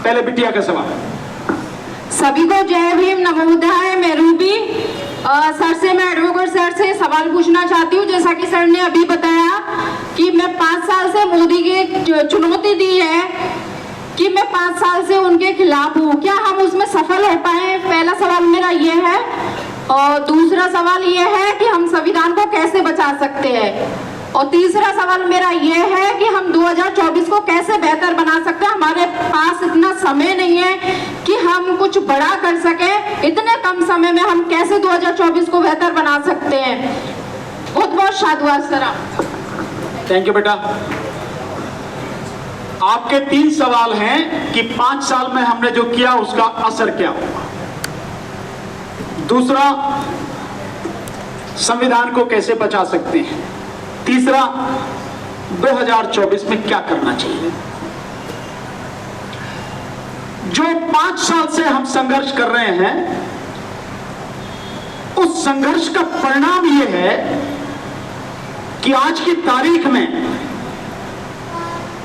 पहले बिटिया का सवाल। सभी को जय भीम, नमो बुद्धाय। मैं रूबी सर से, मैं एडवोकेट सर से सवाल पूछना चाहती हूँ। जैसा कि सर ने अभी बताया कि मैं 5 साल से मोदी की चुनौती दी है कि मैं 5 साल से उनके खिलाफ हूँ, क्या हम उसमें सफल हो पाए? पहला सवाल मेरा ये है। और दूसरा सवाल ये है कि हम संविधान को कैसे बचा सकते हैं? और तीसरा सवाल मेरा ये है कि हम 2024 को कैसे बेहतर बना सकते हैं? हमारे पास इतना समय नहीं है कि हम कुछ बड़ा कर सकें। इतने कम समय में हम कैसे 2024 को बेहतर बना सकते हैं? बहुत बहुत साधुवाद सर। थैंक यू बेटा। आपके 3 सवाल हैं कि 5 साल में हमने जो किया उसका असर क्या हुआ। दूसरा, संविधान को कैसे बचा सकते हैं। तीसरा, 2024 में क्या करना चाहिए। जो 5 साल से हम संघर्ष कर रहे हैं, उस संघर्ष का परिणाम यह है कि आज की तारीख में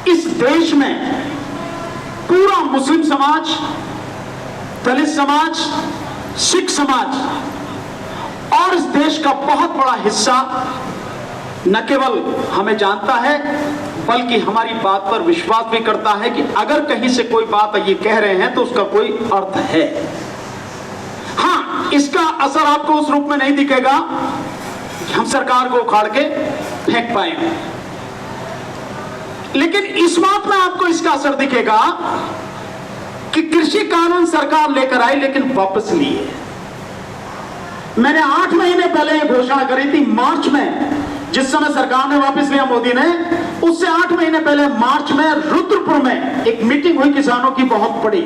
इस देश में पूरा मुस्लिम समाज, दलित समाज, सिख समाज और इस देश का बहुत बड़ा हिस्सा न केवल हमें जानता है बल्कि हमारी बात पर विश्वास भी करता है कि अगर कहीं से कोई बात ये कह रहे हैं तो उसका कोई अर्थ है। हाँ, इसका असर आपको उस रूप में नहीं दिखेगा कि हम सरकार को उखाड़ के फेंक पाएंगे, लेकिन इस बात में आपको इसका असर दिखेगा कि कृषि कानून सरकार लेकर आई लेकिन वापस लिए। मैंने 8 महीने पहले यह घोषणा करी थी मार्च में, जिस समय सरकार ने वापस लिया मोदी ने, उससे 8 महीने पहले मार्च में रुद्रपुर में एक मीटिंग हुई किसानों की बहुत बड़ी,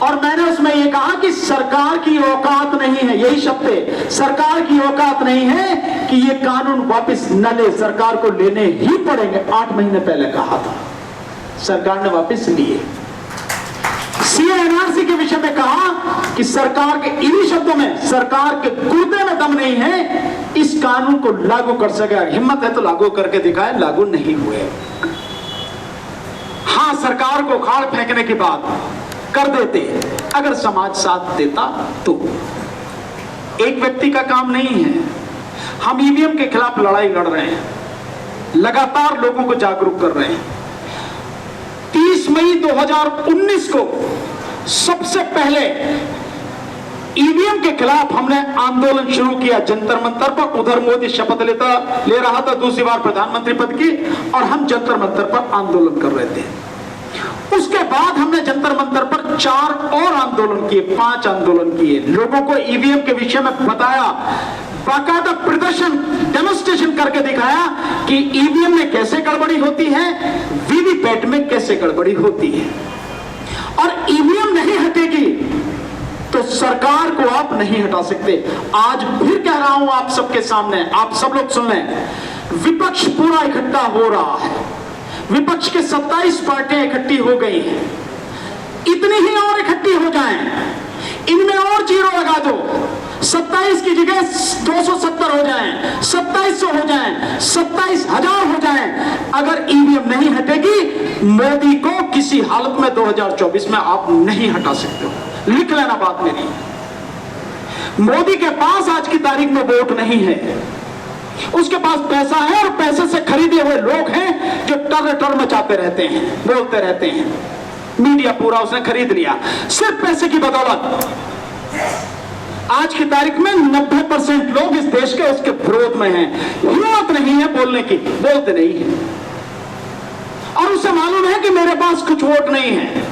और मैंने उसमें यह कहा कि सरकार की औकात नहीं है, यही शब्द है, सरकार की औकात नहीं है कि ये कानून वापस न ले, सरकार को लेने ही पड़ेंगे। 8 महीने पहले कहा था, सरकार ने वापस लिए। सीएनआरसी के विषय में कहा कि सरकार के, इन्हीं शब्दों में, सरकार के गुर्दे में दम नहीं है इस कानून को लागू कर सके, हिम्मत है तो लागू करके दिखाए। लागू नहीं हुए। हां, सरकार को खाड़ फेंकने की बात कर देते अगर समाज साथ देता तो। एक व्यक्ति का काम नहीं है। हम ईवीएम के खिलाफ लड़ाई लड़ रहे हैं, लगातार लोगों को जागरूक कर रहे हैं। 30 मई 2019 को सबसे पहले ईवीएम के खिलाफ हमने आंदोलन शुरू किया जंतर मंतर पर। उधर मोदी शपथ ले रहा था दूसरी बार प्रधानमंत्री पद की, और हम जंतर मंतर पर आंदोलन कर रहे थे। उसके बाद हमने जंतर मंतर पर 4 और आंदोलन किए, 5 आंदोलन किए, लोगों को ईवीएम के विषय में बताया, बाकायदा प्रदर्शन, डेमोन्स्ट्रेशन करके दिखाया कि ईवीएम में कैसे गड़बड़ी होती है, वीवीपैट में कैसे गड़बड़ी होती है। और ईवीएम नहीं हटेगी तो सरकार को आप नहीं हटा सकते। आज फिर कह रहा हूं आप सबके सामने, आप सब लोग सुन लें, विपक्ष पूरा इकट्ठा हो रहा है। विपक्ष के 27 पार्टियां इकट्ठी हो गई हैं। इतनी ही और इकट्ठी हो जाएं, इनमें और 0 लगा दो, 27 की जगह 270 हो जाएं, 2700 हो जाएं, 27,000 हो जाएं। अगर ईवीएम नहीं हटेगी, मोदी को किसी हालत में 2024 में आप नहीं हटा सकते हो। लिख लेना बात मेरी। मोदी के पास आज की तारीख में वोट नहीं है, उसके पास पैसा है और पैसे से खरीदे हुए लोग हैं जो टर मचाते रहते हैं, बोलते रहते हैं। मीडिया पूरा उसने खरीद लिया सिर्फ पैसे की बदौलत। आज की तारीख में 90% लोग इस देश के उसके विरोध में हैं। हिम्मत नहीं है बोलने की, बोलते नहीं है, और उसे मालूम है कि मेरे पास कुछ वोट नहीं है।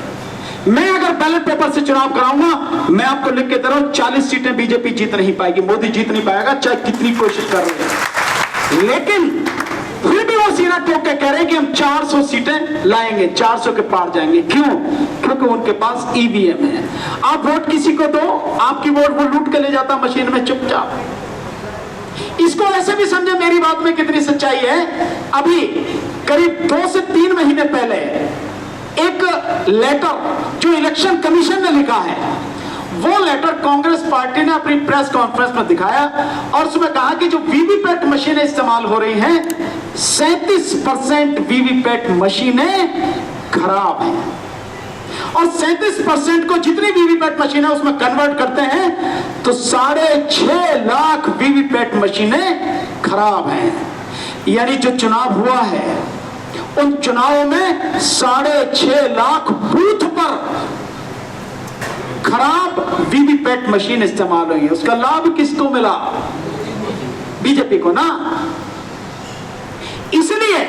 मैं अगर बैलेट पेपर से चुनाव कराऊंगा, मैं आपको लिख के दे रहा हूं, 40 सीटें बीजेपी जीत नहीं पाएगी, मोदी जीत नहीं पाएगा, चाहे कितनी कोशिश कर रहे हैं। लेकिन फिर भी वो सीना ठोक के कह रहे हैं कि हम 400 सीटें लाएंगे, 400 के पार जाएंगे। क्यों? क्योंकि उनके पास ईवीएम है। आप वोट किसी को दो, आपकी वोट वो लूट के ले जाता मशीन में चुपचाप। इसको ऐसे भी समझे मेरी बात में कितनी सच्चाई है। अभी करीब 2 से 3 महीने पहले एक लेटर जो इलेक्शन कमीशन ने लिखा है, वो लेटर कांग्रेस पार्टी ने अपनी प्रेस कॉन्फ्रेंस में दिखाया और उसमें कहा कि जो वीवीपैट मशीनें इस्तेमाल हो रही हैं, 37% वीवीपैट मशीनें खराब हैं। और 37% को जितनी वीवीपैट मशीन है उसमें कन्वर्ट करते हैं तो 6.5 लाख वीवीपैट मशीनें खराब हैं। यानी जो चुनाव हुआ है उन चुनावों में 6.5 लाख बूथ पर खराब वीवीपैट मशीन इस्तेमाल हुई है। उसका लाभ किसको मिला? बीजेपी को ना। इसलिए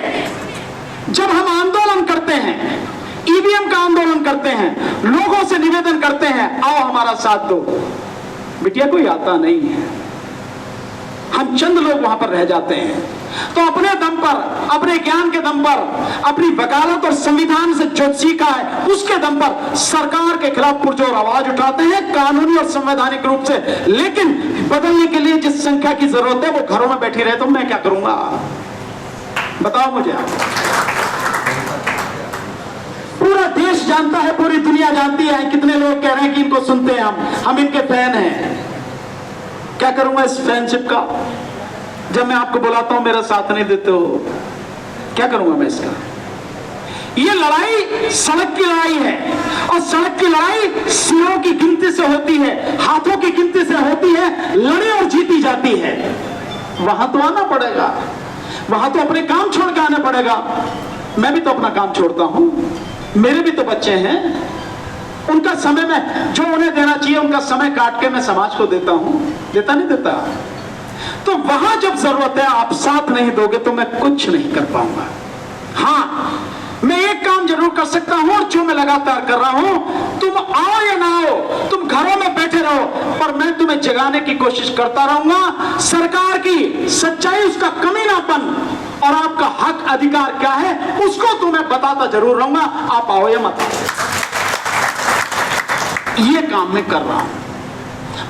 जब हम आंदोलन करते हैं, ईवीएम का आंदोलन करते हैं, लोगों से निवेदन करते हैं आओ हमारा साथ दो, बिटिया कोई आता नहीं है, हम चंद लोग वहां पर रह जाते हैं। तो अपने दम पर, अपने ज्ञान के दम पर, अपनी वकालत और संविधान से जो सीखा है उसके दम पर सरकार के खिलाफ पुरजोर आवाज उठाते हैं कानूनी और संवैधानिक रूप से। लेकिन बदलने के लिए जिस संख्या की जरूरत है वो घरों में बैठी रहे तो मैं क्या करूंगा? बताओ मुझे। पूरा देश जानता है, पूरी दुनिया जानती है, कितने लोग कह रहे हैं कि इनको सुनते हैं हम इनके फैन हैं। क्या करूंगा इस फैनशिप का? जब मैं आपको बुलाता हूं मेरा साथ नहीं देते हो, क्या करूंगा मैं इसका? ये लड़ाई सड़क की लड़ाई है और सड़क की लड़ाई सिरों की गिनती से होती है, हाथों की गिनती से होती है, लड़े और जीती जाती है। वहां तो आना पड़ेगा, वहां तो अपने काम छोड़ के आना पड़ेगा। मैं भी तो अपना काम छोड़ता हूं, मेरे भी तो बच्चे हैं, उनका समय में जो उन्हें देना चाहिए उनका समय काट के मैं समाज को देता हूं। देता नहीं देता? तो वहां जब जरूरत है आप साथ नहीं दोगे तो मैं कुछ नहीं कर पाऊंगा। हाँ, मैं एक काम जरूर कर सकता हूं और जो मैं लगातार कर रहा हूं, तुम आओ या ना आओ, तुम घरों में बैठे रहो, पर मैं तुम्हें जगाने की कोशिश करता रहूंगा। सरकार की सच्चाई, उसका कमीनापन और आपका हक अधिकार क्या है उसको तुम्हें बताता जरूर रहूंगा। आप आओ या मत आओ, ये काम मैं कर रहा हूं।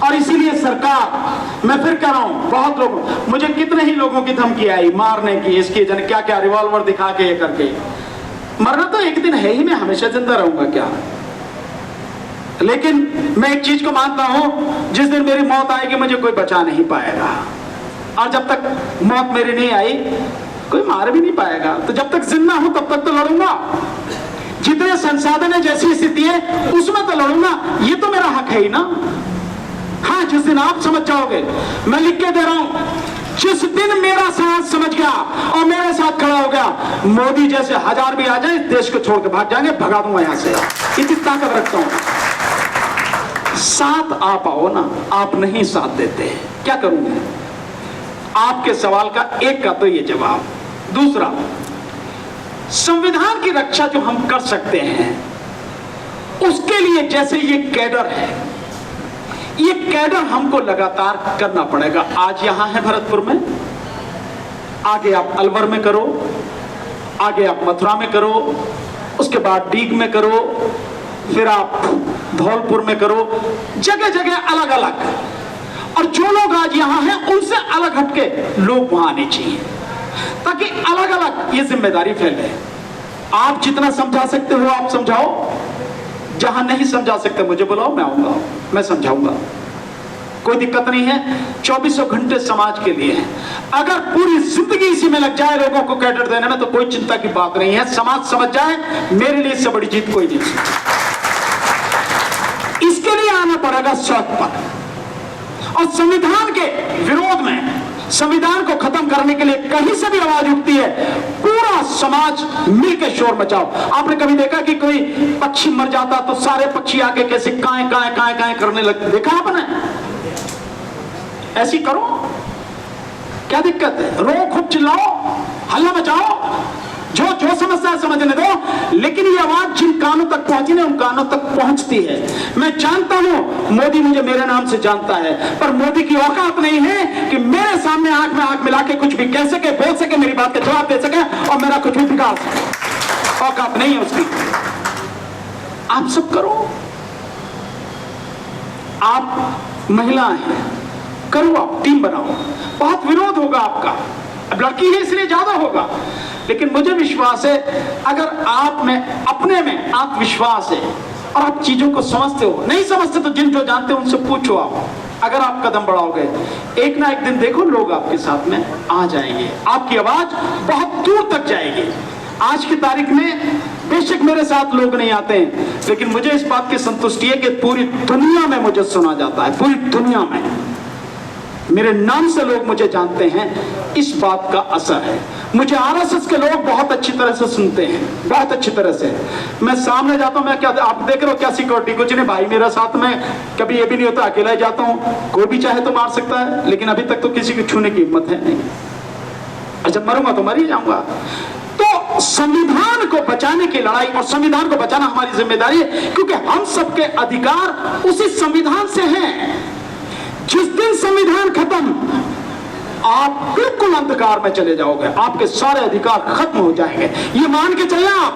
और इसीलिए सरकार, मैं फिर कह रहा हूं, बहुत लोग, मुझे कितने ही लोगों की धमकी आई मारने की, इसकी जन क्या क्या रिवॉल्वर दिखा के ये करके। मरना तो एक दिन है ही, मैं हमेशा जिंदा रहूंगा क्या? लेकिन मैं एक चीज को मानता हूं, जिस दिन मेरी मौत आएगी मुझे कोई बचा नहीं पाएगा, और जब तक मौत मेरी नहीं आई कोई मार भी नहीं पाएगा। तो जब तक जिंदा हूं तब तक तो लड़ूंगा, जितने संसाधन है, जैसी स्थिति है उसमें तो लड़ूंगा। ये तो मेरा हक है ही ना। हाँ, जिस दिन आप समझ जाओगे, मैं लिख के दे रहा हूं, जिस दिन मेरा साथ समझ गया और मेरे साथ खड़ा हो गया, मोदी जैसे 1000 भी आ जाए देश को छोड़ के भाग जाएंगे, भगा दूंगा यहां से। इतनी ताकत रखता हूं। साथ आप आओ ना, आप नहीं साथ देते, क्या करूंगा? आपके सवाल का एक का तो ये जवाब। दूसरा, संविधान की रक्षा जो हम कर सकते हैं उसके लिए जैसे ये कैडर है, ये कैडर हमको लगातार करना पड़ेगा। आज यहां है भरतपुर में, आगे आप अलवर में करो, आगे आप मथुरा में करो, उसके बाद डीग में करो, फिर आप धौलपुर में करो, जगह जगह अलग अलग। और जो लोग आज यहां हैं उनसे अलग हटके लोग वहां आने चाहिए, ताकि अलग अलग ये जिम्मेदारी फैले। आप जितना समझा सकते हो आप समझाओ, जहां नहीं समझा सकते मुझे बुलाओ, मैं आऊंगा, मैं समझाऊंगा, कोई दिक्कत नहीं है। 24 घंटे समाज के लिए है। अगर पूरी जिंदगी इसी में लग जाए लोगों को कैडर देने में तो कोई चिंता की बात नहीं है। समाज समझ जाए, मेरे लिए इससे बड़ी जीत कोई नहीं। इसके लिए आना पड़ेगा सड़क पर, और संविधान के विरोध में, संविधान को खत्म करने के लिए कहीं से भी आवाज उठती है, पूरा समाज मिलकर शोर मचाओ। आपने कभी देखा कि कोई पक्षी मर जाता तो सारे पक्षी आके कैसे काएं काएं काएं काएं करने लगते? देखा आपने? ऐसी करो, क्या दिक्कत है? रो, खूब चिल्लाओ, हल्ला मचाओ, जो जो समस्या है समझने दो, लेकिन ये आवाज जिन कानों तक पहुंची ना उन कानों तक पहुंचती है। मैं जानता हूं मोदी मुझे मेरे नाम से जानता है, पर मोदी की औकात नहीं है कि मेरे सामने आंख में आंख मिला के कुछ भी कह सके, बोल सके, मेरी बात का जवाब दे सके और मेरा कुछ भी बिगाड़ सके। औकात नहीं है उसकी। आप सब करो, आप महिलाएं हैं, करो, आप टीम बनाओ। बहुत विरोध होगा आपका, अब लड़की है इसलिए ज्यादा होगा, लेकिन मुझे विश्वास है अगर आप में, अपने में आत्मविश्वास है और आप चीजों को समझते हो, नहीं समझते तो जिन जो जानते हो उनसे पूछो। आप अगर आप कदम बढ़ाओगे, एक ना एक दिन देखो लोग आपके साथ में आ जाएंगे, आपकी आवाज बहुत दूर तक जाएगी। आज की तारीख में बेशक मेरे साथ लोग नहीं आते हैं, लेकिन मुझे इस बात की संतुष्टि है कि पूरी दुनिया में मुझे सुना जाता है, पूरी दुनिया में मेरे नाम से लोग मुझे जानते हैं। इस बात का असर है। मुझे आरएसएस के लोग बहुत अच्छी तरह से सुनते हैं, बहुत अच्छी तरह से। मैं सामने जाता हूं, मैं क्या, आप देख रहे हो क्या सिक्योरिटी, कुछ नहीं भाई, मेरा साथ में कभी ये भी नहीं होता, अकेला ही जाता हूं। कोई भी चाहे तो मार सकता है, लेकिन अभी तक तो किसी को छूने की हिम्मत है नहीं। और जब मरूंगा तो मर ही जाऊंगा। तो संविधान को बचाने की लड़ाई, और संविधान को बचाना हमारी जिम्मेदारी है, क्योंकि हम सबके अधिकार उसी संविधान से हैं। जिस दिन संविधान खत्म, आप बिल्कुल अंधकार में चले जाओगे, आपके सारे अधिकार खत्म हो जाएंगे। ये मान के चलना, आप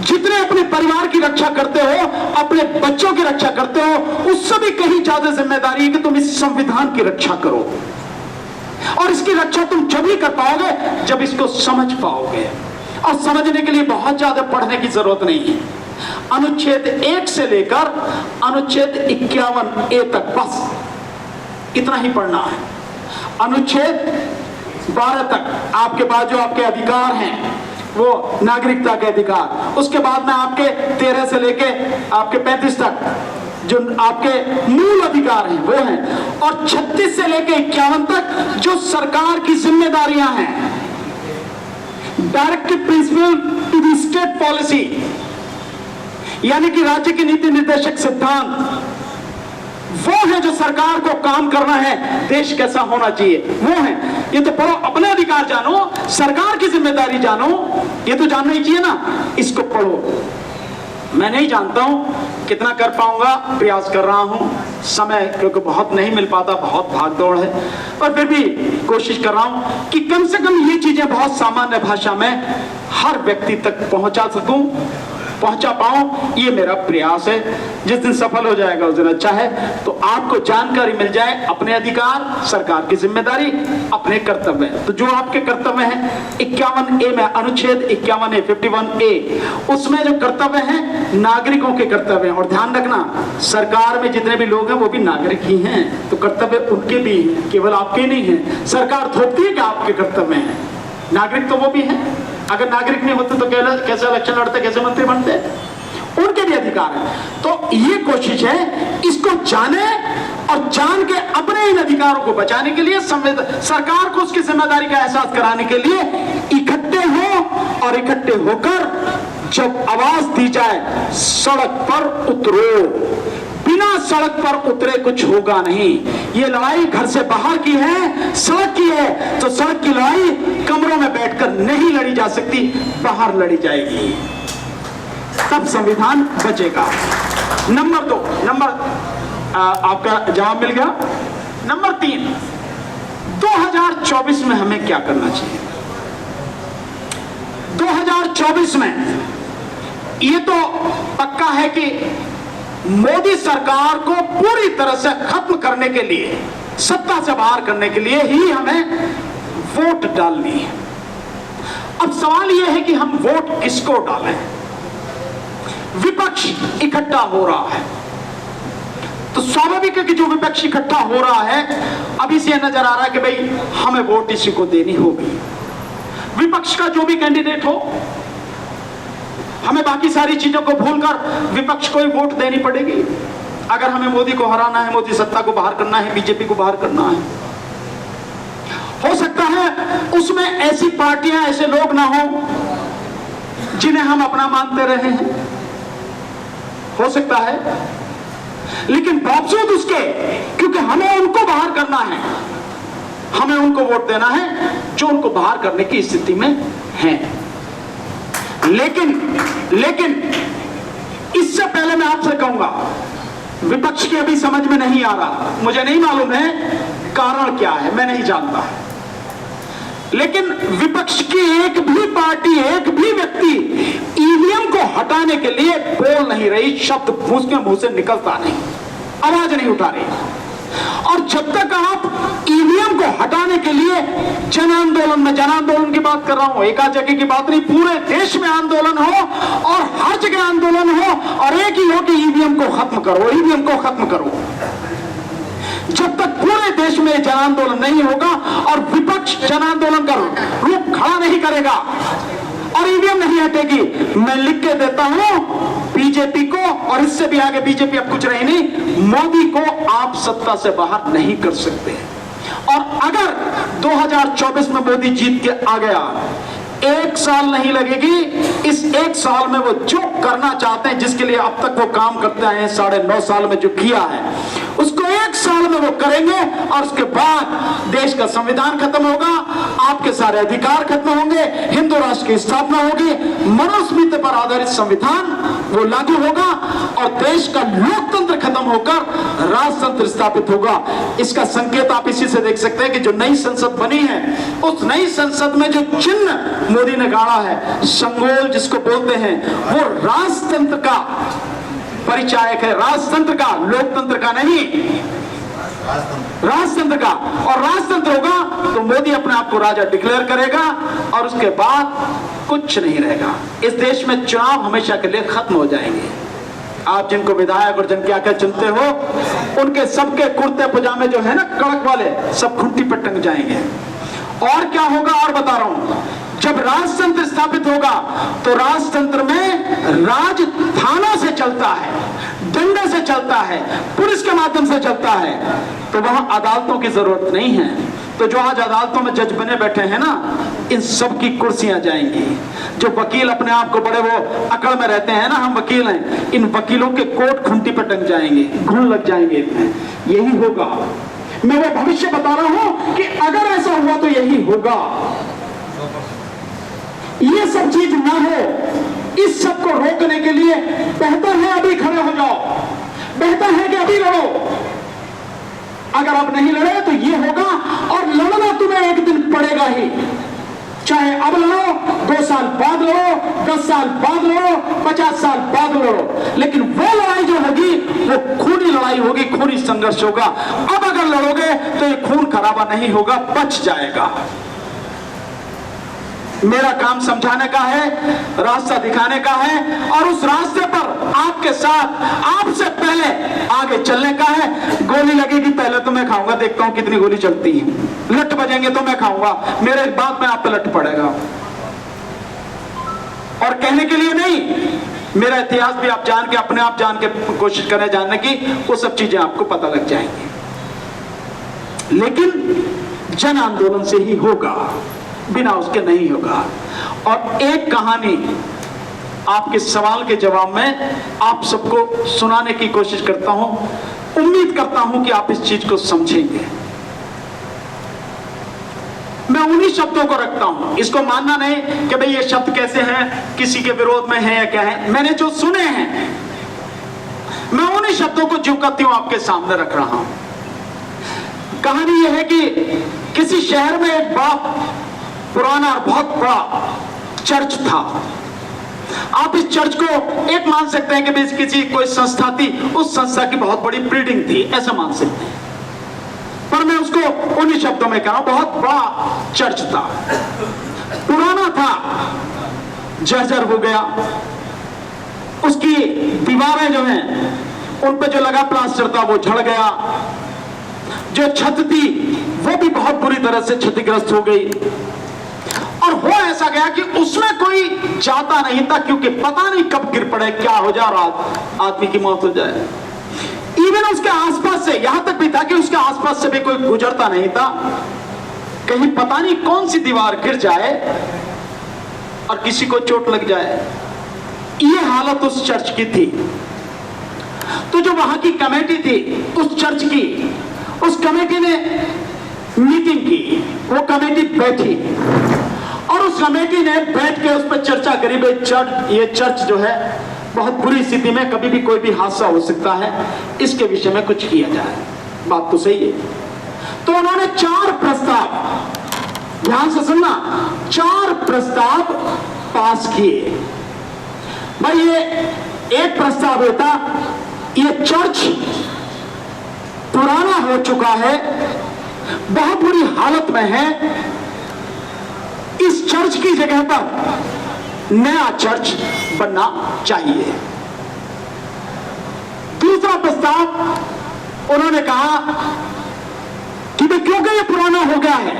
जितने अपने परिवार की रक्षा करते हो, अपने बच्चों की रक्षा करते हो, उससे भी कहीं ज्यादा जिम्मेदारी है कि तुम इस संविधान की रक्षा करो। और इसकी रक्षा तुम जब ही कर पाओगे जब इसको समझ पाओगे। और समझने के लिए बहुत ज्यादा पढ़ने की जरूरत नहीं है। अनुच्छेद 1 से लेकर अनुच्छेद 51A तक, बस इतना ही पढ़ना है। अनुच्छेद 12 तक आपके पास जो आपके अधिकार हैं, वो नागरिकता के अधिकार। उसके बाद में आपके 13 से लेके आपके 35 तक जो आपके मूल अधिकार हैं वो हैं। और 36 से लेके 51 तक जो सरकार की जिम्मेदारियां हैं, directive principle to the state policy, यानी कि राज्य की नीति निर्देशक सिद्धांत, वो है जो सरकार को काम करना है, देश कैसा होना चाहिए, वो है। ये तो पढ़ो, अपने अधिकार जानो, सरकार की जिम्मेदारी जानो, ये तो जानना ही चाहिए ना। इसको पढ़ो। मैं नहीं जानता हूं कितना कर पाऊंगा, प्रयास कर रहा हूं। समय क्योंकि बहुत नहीं मिल पाता, बहुत भागदौड़ है, पर फिर भी कोशिश कर रहा हूं कि कम से कम ये चीजें बहुत सामान्य भाषा में हर व्यक्ति तक पहुंचा पाऊं। ये मेरा प्रयास है। जिस दिन सफल हो जाएगा उस दिन अच्छा है। तो आपको जानकारी मिल जाए, अपने अधिकार, सरकार की जिम्मेदारी, अपने कर्तव्य। तो जो आपके कर्तव्य हैं 51A में, अनुच्छेद 51A 51A, उसमें जो कर्तव्य हैं नागरिकों के कर्तव्य हैं। और ध्यान रखना, सरकार में जितने भी लोग हैं वो भी नागरिक ही हैं, तो कर्तव्य उनके भी हैं, केवल आपके नहीं हैं। सरकार थोपती है कि आपके कर्तव्य हैं, नागरिक तो वो भी हैं। अगर नागरिक नहीं होते तो कैसे इलेक्शन लड़ते, कैसे मंत्री बनते? उनके भी अधिकार है। तो ये कोशिश है, इसको जाने और जान के अपने इन अधिकारों को बचाने के लिए सरकार को उसकी जिम्मेदारी का एहसास कराने के लिए इकट्ठे हो, और इकट्ठे होकर जब आवाज दी जाए, सड़क पर उतरो। बिना सड़क पर उतरे कुछ होगा नहीं। ये लड़ाई घर से बाहर की है, सड़क की है। तो सड़क की लड़ाई कमरों में बैठकर नहीं लड़ी जा सकती, बाहर लड़ी जाएगी, तब संविधान बचेगा। नंबर 2, आपका जवाब मिल गया। नंबर 3, 2024 में हमें क्या करना चाहिए? 2024 में ये तो पक्का है कि मोदी सरकार को पूरी तरह से खत्म करने के लिए, सत्ता से बाहर करने के लिए ही हमें वोट डालनी है। अब सवाल यह है कि हम वोट किसको डालें? विपक्ष इकट्ठा हो रहा है, तो स्वाभाविक है कि जो विपक्ष इकट्ठा हो रहा है, अभी से नजर आ रहा है कि भाई हमें वोट इसी को देनी होगी। विपक्ष का जो भी कैंडिडेट हो, हमें बाकी सारी चीजों को भूलकर विपक्ष को ही वोट देनी पड़ेगी। अगर हमें मोदी को हराना है, मोदी सत्ता को बाहर करना है, बीजेपी को बाहर करना है। हो सकता है उसमें ऐसी पार्टियां, ऐसे लोग ना हो जिन्हें हम अपना मानते रहे हैं, हो सकता है, लेकिन बावजूद उसके, क्योंकि हमें उनको बाहर करना है, हमें उनको वोट देना है जो उनको बाहर करने की स्थिति में हैं। लेकिन इससे पहले मैं आपसे कहूंगा, विपक्ष की अभी समझ में नहीं आ रहा, मुझे नहीं मालूम है कारण क्या है, मैं नहीं जानता, लेकिन विपक्ष की एक भी पार्टी, एक भी व्यक्ति ईवीएम को हटाने के लिए बोल नहीं रही, शब्द उसके मुंह से निकलता नहीं, आवाज नहीं उठा रही। और जब तक आप ईवीएम को हटाने के लिए जन आंदोलन में, जन आंदोलन की बात कर रहा हूं, एका जगह की बात नहीं, पूरे देश में आंदोलन हो और हर जगह आंदोलन हो और एक ही हो कि ईवीएम को खत्म करो, ईवीएम को खत्म करो। जब तक पूरे देश में जन आंदोलन नहीं होगा और विपक्ष जन आंदोलन का रूप खड़ा नहीं करेगा और ईवीएम नहीं हटेगी। मैं लिख के देता हूं बीजेपी को, और इससे भी आगे बीजेपी अब कुछ रही नहीं, मोदी को आप सत्ता से बाहर नहीं कर सकते। और अगर 2024 में मोदी जीत के आ गया, 1 साल नहीं लगेगी, इस 1 साल में वो जो करना चाहते हैं, जिसके लिए अब तक वो काम करते आए हैं 9.5 साल में जो किया है, उसको 1 साल में वो करेंगे। और उसके बाद देश का संविधान खत्म होगा, आपके सारे अधिकार खत्म होंगे, हिंदू राष्ट्र की स्थापना होगी, मनुस्मृति पर आधारित संविधान वो लागू होगा और देश का लोकतंत्र खत्म होकर राजतंत्र स्थापित होगा। इसका संकेत आप इसी से देख सकते हैं कि जो नई संसद बनी है, उस नई संसद में जो चिन्ह मोदी ने गाड़ा है, संगोल जिसको बोलते हैं, वो राजतंत्र का परिचायक है, राजतंत्र का, लोकतंत्र का नहीं, राजतंत्र का। और राजतंत्र होगा तो मोदी अपने आप को राजा डिक्लेयर करेगा और उसके बाद कुछ नहीं रहेगा। इस देश में चुनाव हमेशा के लिए खत्म हो जाएंगे। आप जिनको विधायक और जन क्या क्या चुनते हो, उनके सबके कुर्ते पजामे जो है ना कड़क वाले, सब खुंटी पर टंग जाएंगे। और क्या होगा और बता रहा हूं, जब राजतंत्र स्थापित होगा तो राजतंत्र में राज थानों से चलता है, डंडे से चलता है, पुलिस के माध्यम से चलता है, तो वहां अदालतों की जरूरत नहीं है। तो जो आज अदालतों में जज बने बैठे हैं ना, इन सब की कुर्सियां जाएंगी। जो वकील अपने आप को बड़े वो अकड़ में रहते हैं ना, हम वकील हैं, इन वकीलों के कोट खुंटी पर टंग जाएंगे, घून लग जाएंगे इतने। यही होगा, मैं वो भविष्य बता रहा हूं कि अगर ऐसा हुआ तो यही होगा। ये सब चीज ना हो, इस सब को रोकने के लिए बेहतर है अभी खड़े हो जाओ, बेहतर है कि अभी लड़ो। अगर अब नहीं लड़े तो ये होगा, और लड़ना तुम्हें एक दिन पड़ेगा ही, चाहे अब लड़ो, 2 साल बाद लड़ो, 10 साल बाद लड़ो, 50 साल बाद लड़ो, लेकिन वो लड़ाई जो होगी वो खूनी लड़ाई होगी, खूनी संघर्ष होगा। अब अगर लड़ोगे तो ये खून खराबा नहीं होगा, बच जाएगा। मेरा काम समझाने का है, रास्ता दिखाने का है, और उस रास्ते पर आपके साथ, आपसे पहले आगे चलने का है। गोली लगेगी पहले तो मैं खाऊंगा, देखता हूं कितनी गोली चलती है। लट बजेंगे तो मैं खाऊंगा, मेरे बाद में आप पे लट पड़ेगा। और कहने के लिए नहीं, मेरा इतिहास भी आप जान के, अपने आप जान के कोशिश करें जानने की, वो सब चीजें आपको पता लग जाएंगी। लेकिन जन आंदोलन से ही होगा, बिना उसके नहीं होगा। और एक कहानी आपके सवाल के जवाब में आप सबको सुनाने की कोशिश करता हूं, उम्मीद करता हूं कि आप इस चीज को समझेंगे। मैं उन्हीं शब्दों को रखता हूं, इसको मानना नहीं कि भाई ये शब्द कैसे हैं, किसी के विरोध में है या क्या है। मैंने जो सुने हैं, मैं उन्हीं शब्दों को झुकाती हूं आपके सामने रख रहा हूं। कहानी यह है कि किसी शहर में एक बड़ा पुराना और बहुत बड़ा चर्च था। आप इस चर्च को एक मान सकते हैं कि किसी कोई संस्था थी, उस संस्था की बहुत बड़ी बिल्डिंग थी, ऐसा मान सकते हैं। पर मैं उसको उन्हीं शब्दों में कह रहा हूं, बहुत बड़ा चर्च था, पुराना था, जर्जर हो गया, उसकी दीवारें जो हैं उन पे जो लगा प्लास्टर था वो झड़ गया, जो छत थी वो भी बहुत बुरी तरह से क्षतिग्रस्त हो गई। और हो ऐसा गया कि उसमें कोई जाता नहीं था, क्योंकि पता नहीं कब गिर पड़े, क्या हो जाए, रात आदमी की मौत हो जाए। इवन उसके आसपास से, यहां तक भी था कि उसके आसपास से भी कोई गुजरता नहीं था, कहीं पता नहीं कौन सी दीवार गिर जाए और किसी को चोट लग जाए। ये हालत उस चर्च की थी। तो जो वहां की कमेटी थी उस चर्च की, उस कमेटी ने मीटिंग की, वो कमेटी बैठी और उस कमेटी ने बैठ के उस पर चर्चा करी, ये चर्च जो है बहुत बुरी स्थिति में, कभी भी कोई भी हादसा हो सकता है, इसके विषय में कुछ किया जाए। बात तो सही है। तो उन्होंने 4 प्रस्ताव, ध्यान से सुनना, 4 प्रस्ताव पास किए। भाई ये एक प्रस्ताव होता, ये चर्च पुराना हो चुका है, बहुत बुरी हालत में है, इस चर्च की जगह पर नया चर्च बनना चाहिए। दूसरा प्रस्ताव उन्होंने कहा कि भाई क्योंकि ये पुराना हो गया है,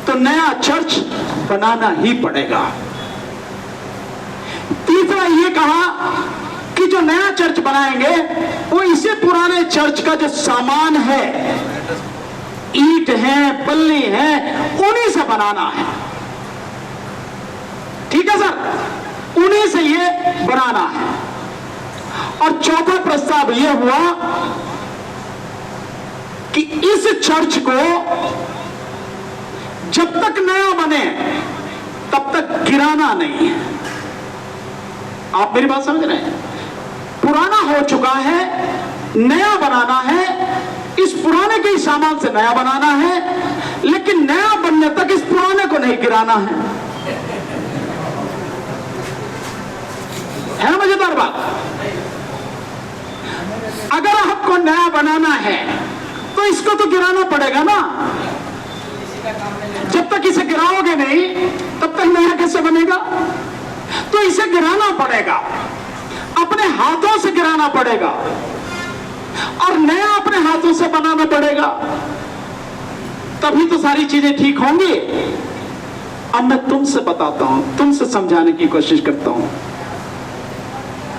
तो नया चर्च बनाना ही पड़ेगा। तीसरा ये कहा कि जो नया चर्च बनाएंगे वो इसे पुराने चर्च का जो सामान है, ईंट है, बल्ली है, उन्हीं से बनाना है। ठीक है सर, उन्हीं से ये बनाना है। और चौथा प्रस्ताव यह हुआ कि इस चर्च को जब तक नया बने तब तक गिराना नहीं है। आप मेरी बात समझ रहे हैं? पुराना हो चुका है, नया बनाना है, इस पुराने के ही सामान से नया बनाना है, लेकिन नया बनने तक इस पुराने को नहीं गिराना है। है ना मजेदार बात? अगर आपको नया बनाना है तो इसको तो गिराना पड़ेगा ना। जब तक इसे गिराओगे नहीं तब तक नया कैसे बनेगा? तो इसे गिराना पड़ेगा, अपने हाथों से गिराना पड़ेगा और नया अपने हाथों से बनाना पड़ेगा, तभी तो सारी चीजें ठीक होंगी। अब मैं तुमसे बताता हूं, तुमसे समझाने की कोशिश करता हूं,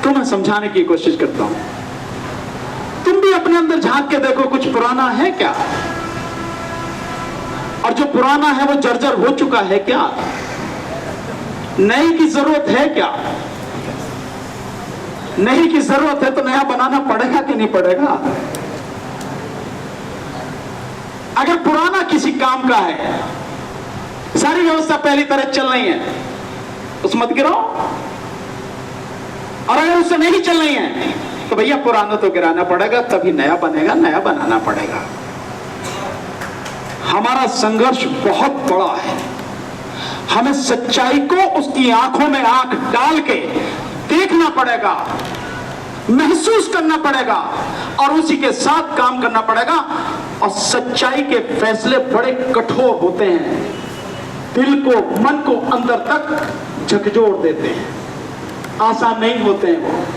तुम्हें समझाने की कोशिश करता हूं। तुम भी अपने अंदर झांक के देखो, कुछ पुराना है क्या? और जो पुराना है वो जर्जर हो चुका है क्या? नई की जरूरत है क्या? नई की जरूरत है तो नया बनाना पड़ेगा कि नहीं पड़ेगा? अगर पुराना किसी काम का है, सारी व्यवस्था पहली तरह चल रही है, उस मत गिराओ। और अगर उससे नहीं चल रही है तो भैया पुराना तो गिराना पड़ेगा, तभी नया बनेगा, नया बनाना पड़ेगा। हमारा संघर्ष बहुत बड़ा है। हमें सच्चाई को उसकी आंखों में आंख डाल के देखना पड़ेगा, महसूस करना पड़ेगा और उसी के साथ काम करना पड़ेगा। और सच्चाई के फैसले बड़े कठोर होते हैं, दिल को, मन को अंदर तक झकझोर देते हैं, आसान नहीं होते हैं वो।